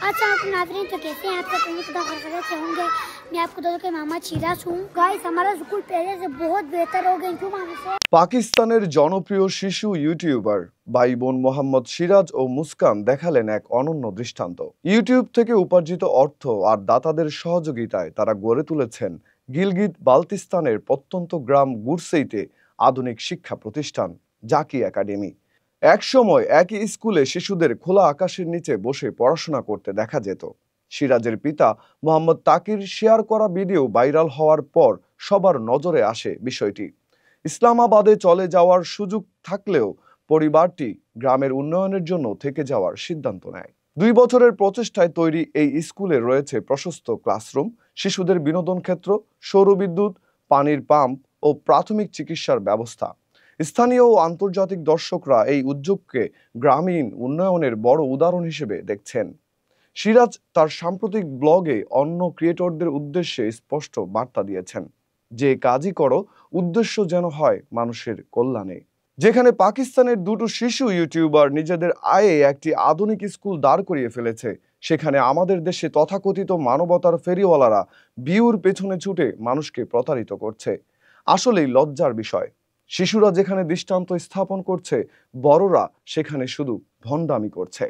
अच्छा आप नाज़रीन तो कैसे हैं? आपका कहीं खुदा खैरियत से होंगे। मैं आपको दोस्तों के मामा चिराज हूँ। गाइस हमारा स्कूल पहले से बहुत बेहतर हो गया क्यों मामा से। পাকিস্তানের জনপ্রিয় শিশু ইউটিউবার ভাই বোন মোহাম্মদ সিরাজ ও মুস্কান দেখালেন এক অনন্য দৃষ্টান্ত। ইউটিউব থেকে উপার্জিত অর্থ আর দাতাদের সহযোগিতায় তারা গড়ে তুলেছেন গিলগিত বালতিস্তানের প্রত্যন্ত গ্রাম গুরসেইতে আধুনিক শিক্ষা প্রতিষ্ঠান জাকি একাডেমি। একসময় একই স্কুলে শিশুদের খোলা আকাশের নিচে বসে পড়াশোনা করতে দেখা যেত। সিরাজের পিতা মোহাম্মদ তাকির শেয়ার করা ভিডিও ভাইরাল হওয়ার পর সবার নজরে আসে বিষয়টি। ইসলামাবাদে চলে যাওয়ার সুযোগ থাকলেও পরিবারটি গ্রামের উন্নয়নের জন্য থেকে যাওয়ার সিদ্ধান্ত নেয়। 2 বছরের প্রচেষ্টায় তৈরি এই স্কুলে রয়েছে প্রশস্ত ক্লাসরুম, শিশুদের বিনোদন ক্ষেত্র, সৌরবিদ্যুৎ, পানির পাম্প ও প্রাথমিক চিকিৎসার ব্যবস্থা। স্থানীয় ও আন্তর্জাতিক দর্শকরা এই উদ্যোগকে গ্রামীণ উন্নয়নের বড় উদাহরণ হিসেবে দেখছেন। সিরাজ তার সাম্প্রতিক ব্লগে অন্য ক্রিয়েটরদের উদ্দেশ্যে স্পষ্ট বার্তা দিয়েছেন, যে কাজই করো উদ্দেশ্য যেন হয় মানুষের কল্যাণে। যেখানে পাকিস্তানের দুটো শিশু ইউটিউবার নিজেদের আয়ে একটি আধুনিক স্কুল দাঁড় করিয়ে ফেলেছে, সেখানে আমাদের দেশে তথাকথিত মানবতার ফেরিওয়ালারা ভিউর পেছনে ছুটে মানুষকে প্রতারিত করছে। আসলেই লজ্জার বিষয়। শিশুরা যেখানে দৃষ্টান্ত স্থাপন করছে, বড়রা সেখানে শুধু ভণ্ডামি করছে।